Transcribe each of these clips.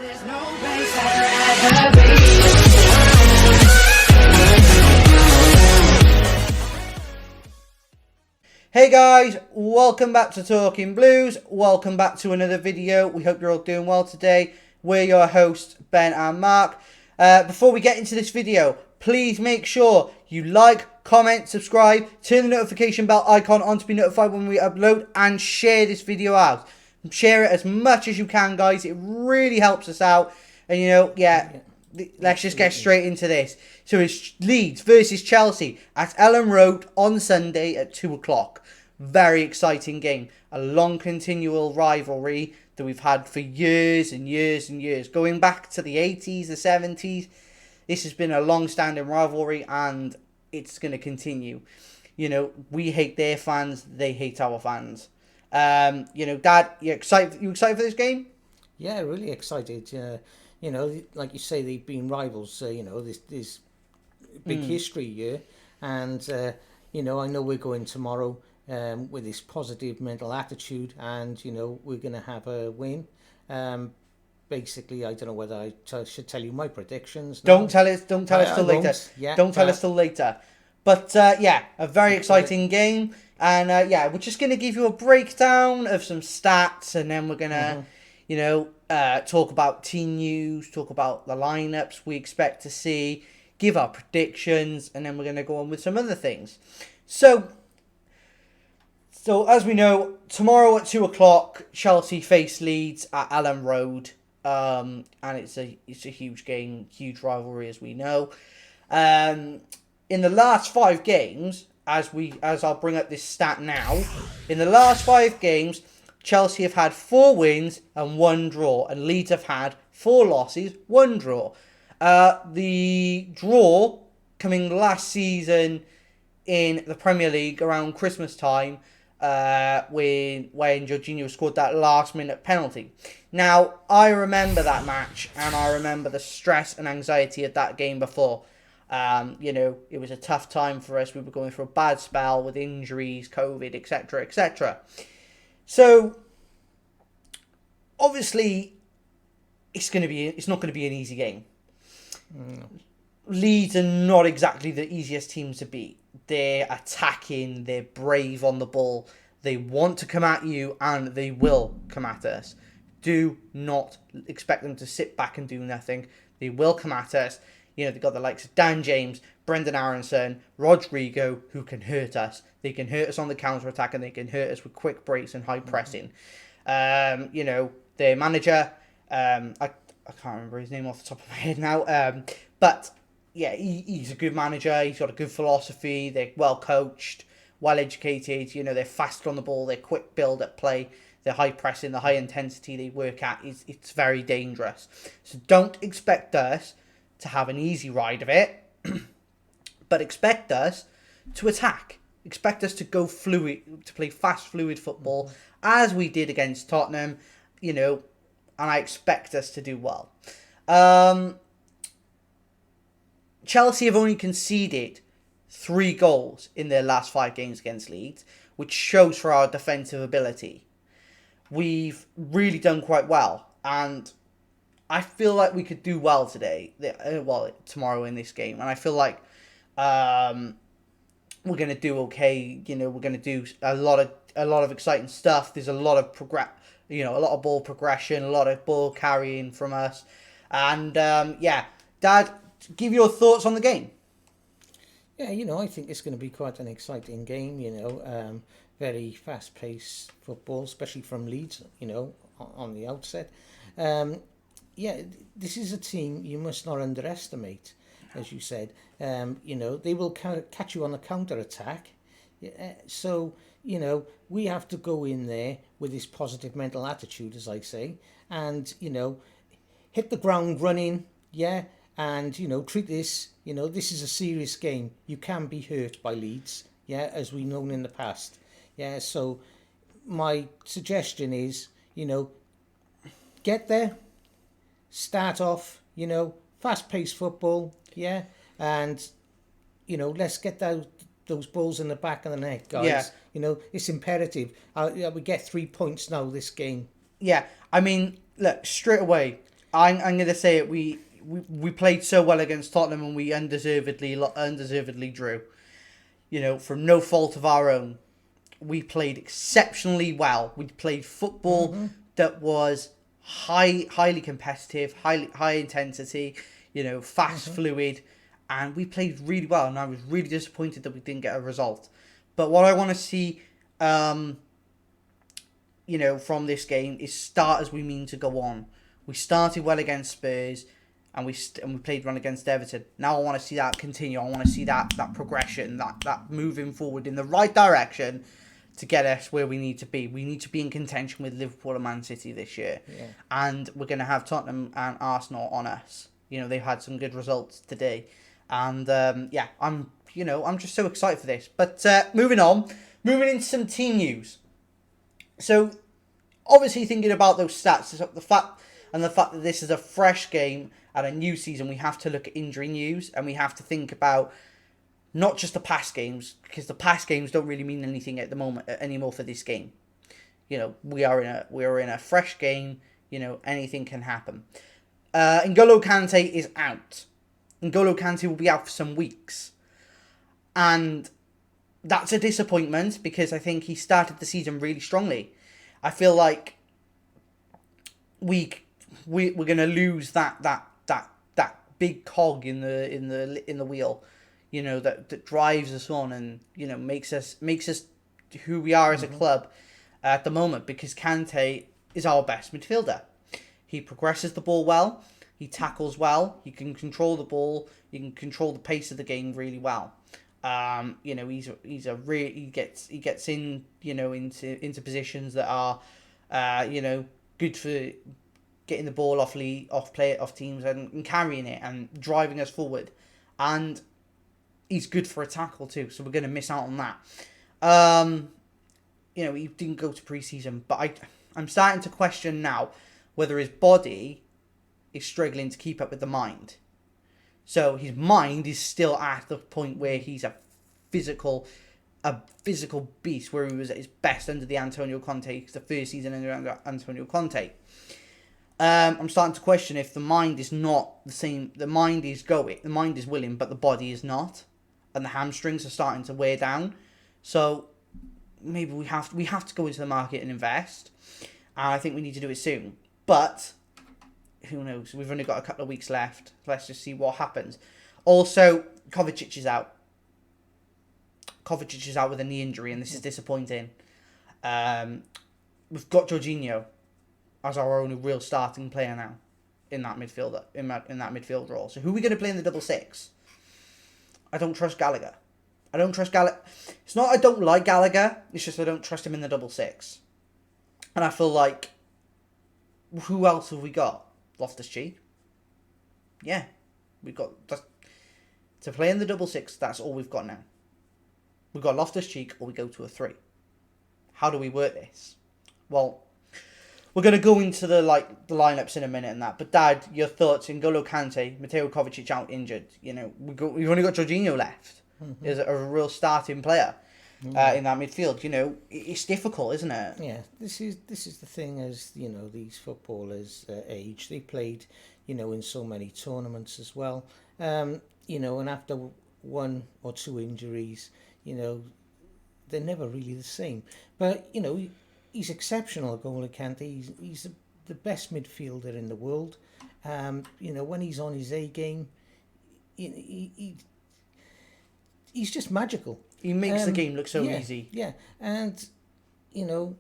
Hey guys, welcome back to Talking Blues. Welcome back to another video. We hope you're all doing well today. We're your hosts, Ben and Mark. Before we get into this video, please make sure you like, comment, subscribe, turn the notification bell icon on to be notified when we upload, and share this video out. Share it as much as you can, guys. It really helps us out. And let's just get straight into this. So it's Leeds versus Chelsea at Ellen Road on Sunday at 2 o'clock. Very exciting game. A long continual rivalry that we've had for years and years and years. Going back to the 80s, the 70s. This has been a long-standing rivalry and it's going to continue. You know, we hate their fans. They hate our fans. Dad, you excited for this game? Yeah, really excited. Like you say, they've been rivals. This big history here, and I know we're going tomorrow with this positive mental attitude, and we're going to have a win. Basically, I don't know whether I should tell you my predictions. Don't tell us till later. Yeah, don't tell us till later. But a very exciting game, and we're just going to give you a breakdown of some stats, and then we're gonna, talk about team news, talk about the lineups we expect to see, give our predictions, and then we're going to go on with some other things. So as we know, tomorrow at 2 o'clock, Chelsea face Leeds at Ellen Road, and it's a huge game, huge rivalry, as we know. In the last 5 games, as I'll bring up this stat now, in the last 5 games, Chelsea have had 4 wins and 1 draw, and Leeds have had 4 losses, 1 draw. The draw coming last season in the Premier League around Christmas time, when Jorginho scored that last-minute penalty. Now, I remember that match, and I remember the stress and anxiety of that game before. It was a tough time for us. We were going through a bad spell with injuries, COVID, etc., etc. So, obviously, it's not going to be an easy game. No. Leeds are not exactly the easiest team to beat. They're attacking, they're brave on the ball, they want to come at you, and they will come at us. Do not expect them to sit back and do nothing. They will come at us. They've got the likes of Dan James, Brendan Aronson, Rodrigo, who can hurt us. They can hurt us on the counter-attack, and they can hurt us with quick breaks and high pressing. Their manager, I can't remember his name off the top of my head now, but yeah, he's a good manager. He's got a good philosophy. They're well coached, well educated. They're fast on the ball. They're quick build-up play. They're high pressing, the high intensity they work at it's very dangerous. So don't expect us to have an easy ride of it, but expect us to attack. Expect us to go fluid, to play fast, fluid football, as we did against Tottenham, and I expect us to do well. Chelsea have only conceded 3 goals in their last 5 games against Leeds, which shows for our defensive ability. We've really done quite well, and I feel like we could do well tomorrow in this game, and I feel like we're going to do okay. We're going to do a lot of exciting stuff. There's a lot of a lot of ball progression, a lot of ball carrying from us, and Dad, give your thoughts on the game. Yeah, I think it's going to be quite an exciting game. Very fast-paced football, especially from Leeds. On the outset. This is a team you must not underestimate, as you said. They will catch you on the counter-attack. So, we have to go in there with this positive mental attitude, as I say, and, hit the ground running, and, treat this, this is a serious game. You can be hurt by Leeds, as we've known in the past. So my suggestion is, get there, start off, fast-paced football, and, let's get those balls in the back of the net, guys. It's imperative. We get 3 points now this game. Yeah, I mean, look, straight away, I'm going to say it. We played so well against Tottenham, and we undeservedly drew. You know, from no fault of our own. We played exceptionally well. We played football that was highly competitive, high intensity, you know, fast, fluid, and we played really well. And I was really disappointed that we didn't get a result. But what I want to see, you know, from this game is start as we mean to go on. We started well against Spurs, and we played well against Everton. Now I want to see that continue. I want to see that progression, that moving forward in the right direction to get us where we need to be. We need to be in contention with Liverpool and Man City this year. Yeah. And we're going to have Tottenham and Arsenal on us. You know, they've had some good results today. And, yeah, I'm just so excited for this. But moving into some team news. So, obviously thinking about those stats, the fact that this is a fresh game and a new season, we have to look at injury news, and we have to think about not just the past games, because the past games don't really mean anything at the moment anymore for this game. You know, we are in a fresh game. You know, anything can happen. N'Golo Kante is out. N'Golo Kante will be out for some weeks, and that's a disappointment because I think he started the season really strongly. I feel like we're gonna lose that big cog in the wheel, you know, that drives us on and, you know, makes us who we are as a club at the moment, because Kante is our best midfielder. He progresses the ball well, he tackles well, he can control the ball, he can control the pace of the game really well. You know, he gets in, you know, into positions that are, you know, good for getting the ball off teams and carrying it and driving us forward, and he's good for a tackle too. So we're going to miss out on that. You know, he didn't go to pre-season, but I'm starting to question now whether his body is struggling to keep up with the mind. So his mind is still at the point where he's a physical beast, where he was at his best under the Antonio Conte, the first season under Antonio Conte. I'm starting to question if the mind is not the same. The mind is willing, but the body is not, and the hamstrings are starting to wear down. So maybe we have to go into the market and invest. And I think we need to do it soon. But who knows? We've only got a couple of weeks left. Let's just see what happens. Also, Kovacic is out. Kovacic is out with a knee injury, and this is disappointing. We've got Jorginho as our only real starting player now in that midfield role. So who are we going to play in the double six? I don't trust Gallagher. It's not I don't like Gallagher. It's just I don't trust him in the double six. And I feel like, who else have we got? Loftus-Cheek. Yeah, we've got to play in the double six. That's all we've got now. We've got Loftus-Cheek, or we go to a 3. How do we work this? Well, we're going to go into the lineups in a minute and that. But Dad, your thoughts? N'Golo Kante, Mateo Kovacic out injured. You know, we've only got Jorginho left as a real starting player in that midfield. You know, it's difficult, isn't it? Yeah, this is the thing. As you know, these footballers age, they played, you know, in so many tournaments as well. You know, and after 1 or 2 injuries, you know, they're never really the same. But you know, he's exceptional, N'Golo Kante. He's the best midfielder in the world. You know, when he's on his A game, he's just magical. He makes the game look so yeah, easy. Yeah, and you know,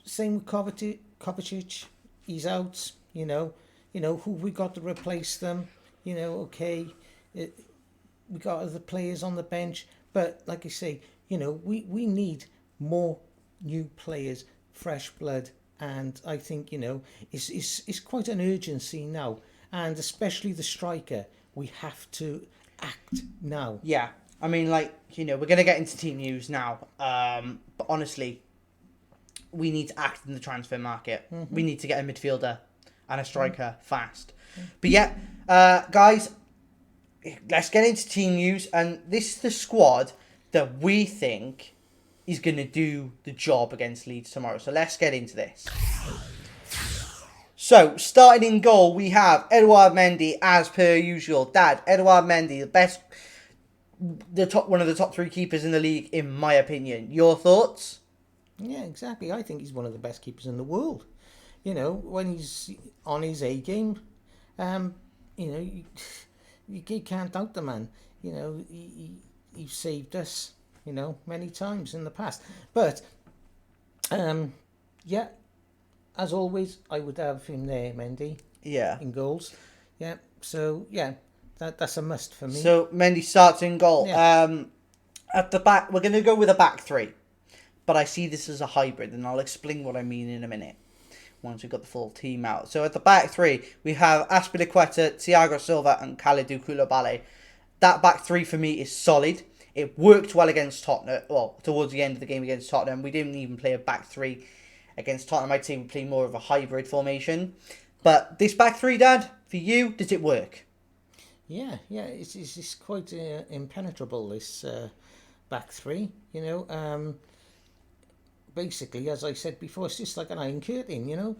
same with Kovacic. He's out. You know who we got to replace them. You know, okay, we got other players on the bench, but like I say, you know, we need more new players, fresh blood, and I think, you know, it's quite an urgency now, and especially the striker. We have to act now. Yeah, I mean, like, you know, we're going to get into team news now, but honestly, we need to act in the transfer market. We need to get a midfielder and a striker fast. But yeah, guys, let's get into team news, and this is the squad that we think is going to do the job against Leeds tomorrow. So let's get into this. So, starting in goal, we have Edouard Mendy, as per usual. Dad, Edouard Mendy, one of the top 3 keepers in the league, in my opinion. Your thoughts? Yeah, exactly. I think he's one of the best keepers in the world. You know, when he's on his A game, you know, you can't doubt the man. You know, he saved us, you know, many times in the past. But, yeah, as always, I would have him there, Mendy, Yeah. in goals. Yeah, so, yeah, that's a must for me. So, Mendy starts in goal. Yeah. At the back, we're going to go with a back 3. But I see this as a hybrid, and I'll explain what I mean in a minute once we've got the full team out. So at the back 3, we have Azpilicueta, Thiago Silva, and Kalidou Koulibaly. That back 3 for me is solid. It worked well against Tottenham. Well, towards the end of the game against Tottenham, we didn't even play a back 3 against Tottenham. I'd say we play more of a hybrid formation. But this back 3, Dad, for you, does it work? Yeah, it's quite impenetrable, this back 3, you know. Basically, as I said before, it's just like an iron curtain, you know.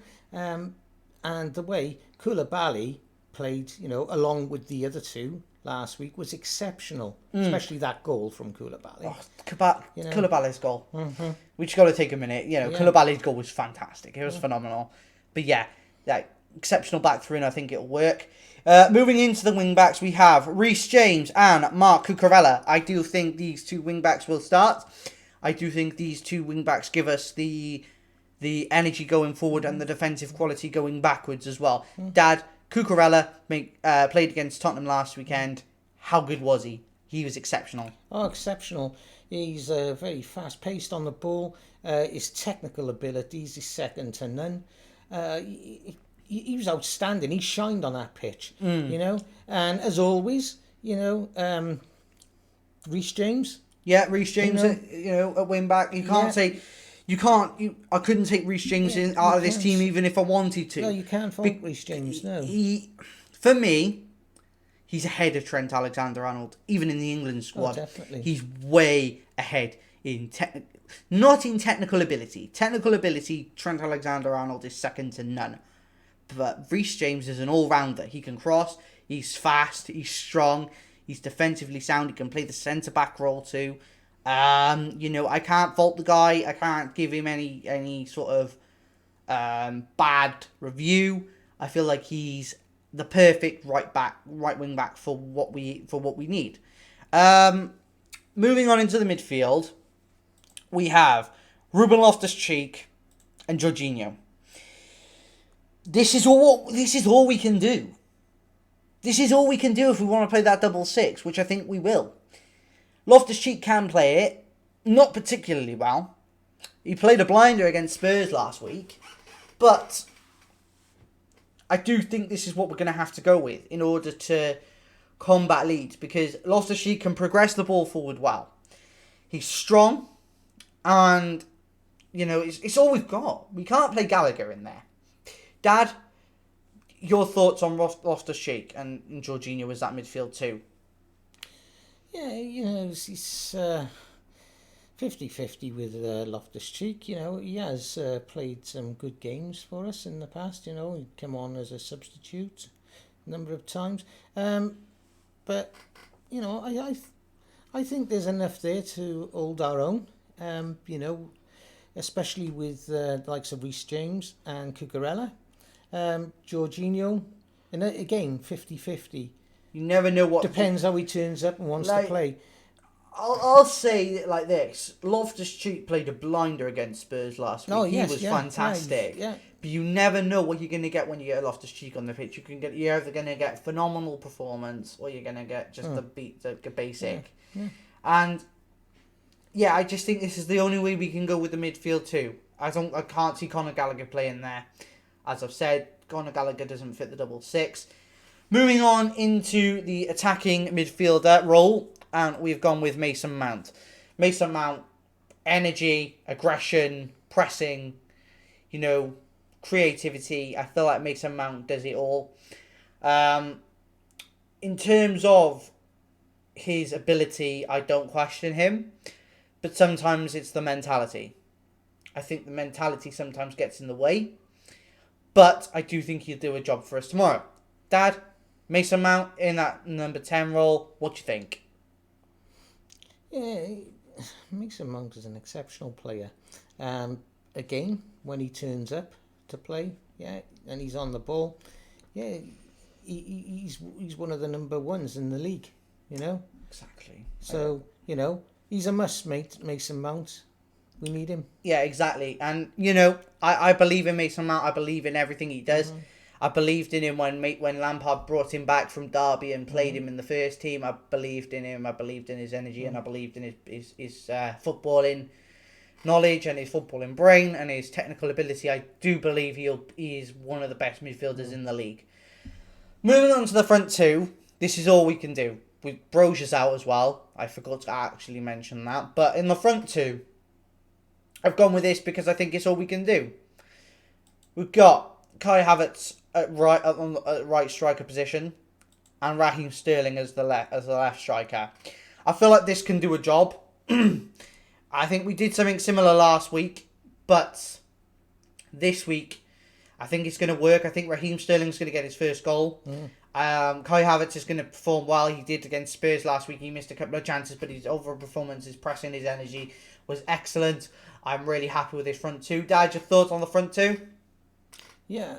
And the way Koulibaly played, you know, along with the other 2 last week was exceptional, especially that goal from Koulibaly. Oh, Koulibaly's goal. Mm-hmm. We just got to take a minute. You know, Koulibaly's goal was fantastic. It was phenomenal. But yeah, exceptional back 3, and I think it'll work. Moving into the wing backs, we have Reece James and Marc Cucurella. I do think these 2 wing backs will start. I do think these 2 wing backs give us the energy going forward and the defensive quality going backwards as well. Dad, Cucurella played against Tottenham last weekend. How good was he? He was exceptional. Oh, exceptional. He's very fast-paced on the ball. His technical abilities is second to none. He was outstanding. He shined on that pitch, you know. And as always, you know, Reece James. Yeah, Reece James, at wing back. You can't say, I couldn't take Reece James out of this team even if I wanted to. No, you can't fault Reece James, no. For me, he's ahead of Trent Alexander-Arnold, even in the England squad. Oh, definitely. He's way ahead in not in technical ability. Technical ability, Trent Alexander-Arnold is second to none. But Reece James is an all-rounder. He can cross, he's fast, he's strong, he's defensively sound. He can play the centre-back role too. You know, I can't fault the guy. I can't give him any sort of bad review. I feel like he's the perfect right wing back for what we need. Moving on into the midfield, we have Ruben Loftus-Cheek and Jorginho. This is all we can do. This is all we can do if we want to play that double 6, which I think we will. Loftus-Cheek can play it, not particularly well. He played a blinder against Spurs last week, but I do think this is what we're going to have to go with in order to combat Leeds, because Loftus-Cheek can progress the ball forward well. He's strong, and, you know, it's all we've got. We can't play Gallagher in there. Dad, your thoughts on Loftus-Cheek and Jorginho as that midfield too? Yeah, you know, he's 50-50 with Loftus-Cheek. You know, he has played some good games for us in the past. You know, he'd come on as a substitute a number of times. But, you know, I think there's enough there to hold our own. You know, especially with the likes of Reece James and Cucurella. Jorginho, and again, 50-50. You never know what... Depends how he turns up and wants to play. I'll say it like this. Loftus-Cheek played a blinder against Spurs last week. Oh, he was fantastic. Yeah. But you never know what you're going to get when you get Loftus-Cheek on the pitch. You're either going to get phenomenal performance or you're going to get just the basic. Yeah. And, yeah, I just think this is the only way we can go with the midfield too. I can't see Conor Gallagher playing there. As I've said, Conor Gallagher doesn't fit the double 6. Moving on into the attacking midfielder role, and we've gone with Mason Mount. Mason Mount, energy, aggression, pressing, you know, creativity. I feel like Mason Mount does it all. In terms of his ability, I don't question him, but sometimes it's the mentality. I think the mentality sometimes gets in the way. but I do think he'll do a job for us tomorrow. Dad, Mason Mount in that number 10 role, what do you think? Yeah, Mason Mount is an exceptional player. Again, when he turns up to play, yeah, and he's on the ball, yeah, he's one of the number ones in the league, you know. Exactly. So, you know, he's a must, mate, Mason Mount. We need him. Yeah, exactly. And, you know, I believe in Mason Mount. I believe in everything he does. I believed in him when Lampard brought him back from Derby and played him in the first team. I believed in him. I believed in his energy and I believed in his footballing knowledge and his footballing brain and his technical ability. I do believe he is one of the best midfielders in the league. Moving on to the front two, this is all we can do. With Broziers out as well. I forgot to actually mention that. But in the front two, I've gone with this because I think it's all we can do. We've got Kai Havertz at right striker position, and Raheem Sterling as the left striker. I feel like this can do a job. I think we did something similar last week, but this week I think it's going to work. I think Raheem Sterling's going to get his first goal. Kai Havertz is going to perform well. He did against Spurs last week. He missed a couple of chances, but his overall performance, his pressing, his energy was excellent. I'm really happy with his front two. Dad, your thoughts on the front two? Yeah,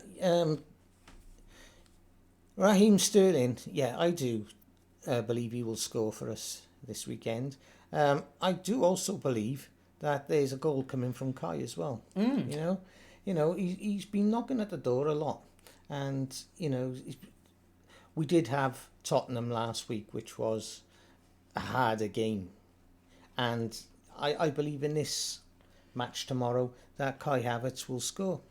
Raheem Sterling, yeah, I do believe he will score for us this weekend. I do also believe that there's a goal coming from Kai as well. You know, he's been knocking at the door a lot, and you know, we did have Tottenham last week, which was a harder game, and I believe in this match tomorrow that Kai Havertz will score.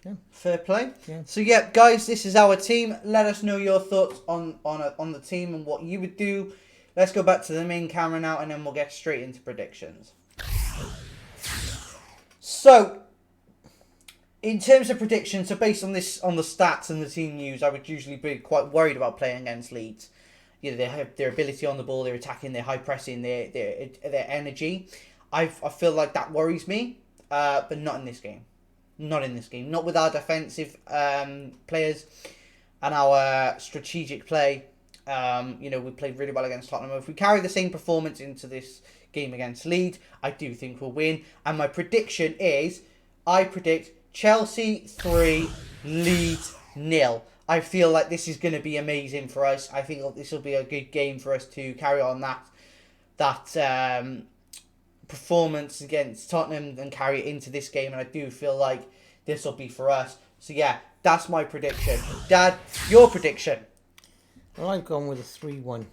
Yeah. Fair play. Yeah. So yeah, guys, this is our team. Let us know your thoughts on the team and what you would do. Let's go back to the main camera now, and then we'll get straight into predictions. So, in terms of predictions, so based on the stats and the team news, I would usually be quite worried about playing against Leeds. You know, they have their ability on the ball, their attacking, their high pressing, their energy. I feel like that worries me, but not in this game. Not in this game. Not with our defensive players and our strategic play. You know, we played really well against Tottenham. If we carry the same performance into this game against Leeds, I do think we'll win. And my prediction is, I predict Chelsea 3, Leeds 0. I feel like this is going to be amazing for us. I think this will be a good game for us to carry on that performance against Tottenham and carry it into this game, and I do feel like this will be for us. So yeah, that's my prediction. Dad, your prediction? Well, I've gone with a 3-1.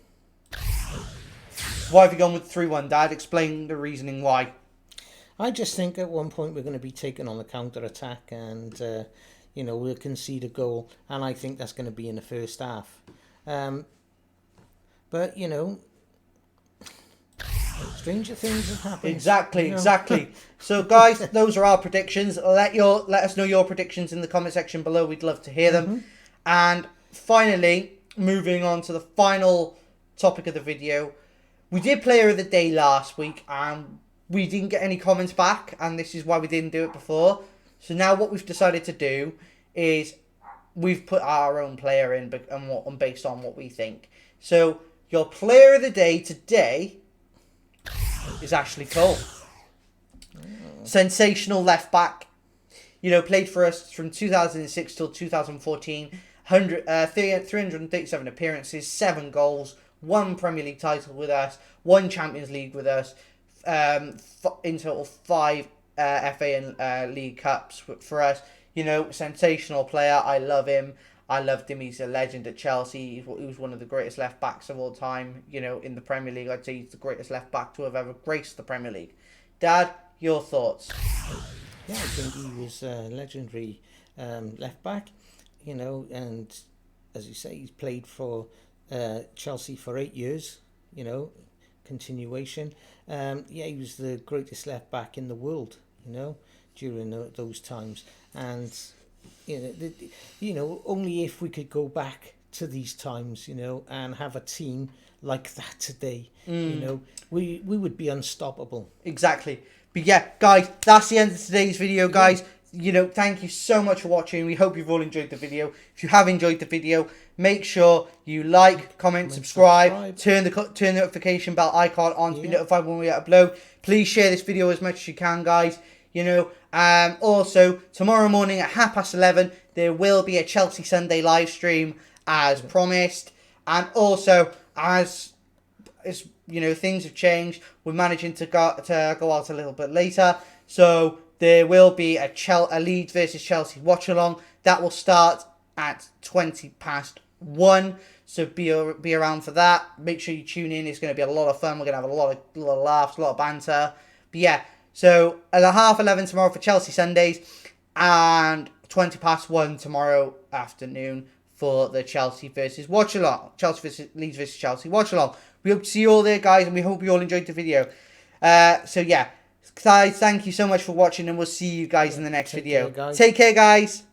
Why have you gone with 3-1, Dad? Explain the reasoning why. I just think at one point we're going to be taken on the counter-attack and you know, we'll concede a goal, and I think that's going to be in the first half. But you know, stranger things have happened. Exactly, you know? exactly. So, guys, those are our predictions. Let us know your predictions in the comment section below. We'd love to hear them. And finally, moving on to the final topic of the video, we did Player of the Day last week, and we didn't get any comments back, and this is why we didn't do it before. So now what we've decided to do is we've put our own player in and based on what we think. So your Player of the Day today is Ashley Cole. Sensational left back. You know, played for us from 2006 till 2014. 337 appearances, 7 goals, 1 Premier League title with us, 1 Champions League with us, in total 5 FA and League Cups for us. You know, sensational player. I love him. I loved him. He's a legend at Chelsea. He was one of the greatest left backs of all time. You know, in the Premier League, I'd say he's the greatest left back to have ever graced the Premier League. Dad, your thoughts? Yeah, I think he was a legendary left back. You know, and as you say, he's played for Chelsea for 8 years. You know, continuation. Yeah, he was the greatest left back in the world. You know, during those times, and you know, only if we could go back to these times, you know, and have a team like that today, you know, we would be unstoppable. Exactly. But yeah, guys, that's the end of today's video, guys. thank you so much for watching. We hope you've all enjoyed the video. If you have enjoyed the video, make sure you like, comment, subscribe, turn the notification bell icon on to be notified when we upload. Please share this video as much as you can, guys. Also, tomorrow morning at 11:30, there will be a Chelsea Sunday live stream as promised. And also, as things have changed, we're managing to go out a little bit later. So there will be a Leeds versus Chelsea watch along that will start at 1:20. So be around for that. Make sure you tune in. It's going to be a lot of fun. We're going to have a lot of laughs, a lot of banter. But yeah, so at 11:30 tomorrow for Chelsea Sundays, and 1:20 tomorrow afternoon for the Chelsea versus watch along. Leeds versus Chelsea watch along. We hope to see you all there, guys, and we hope you all enjoyed the video. So yeah, guys, thank you so much for watching, and we'll see you guys in the next video. Take care, guys.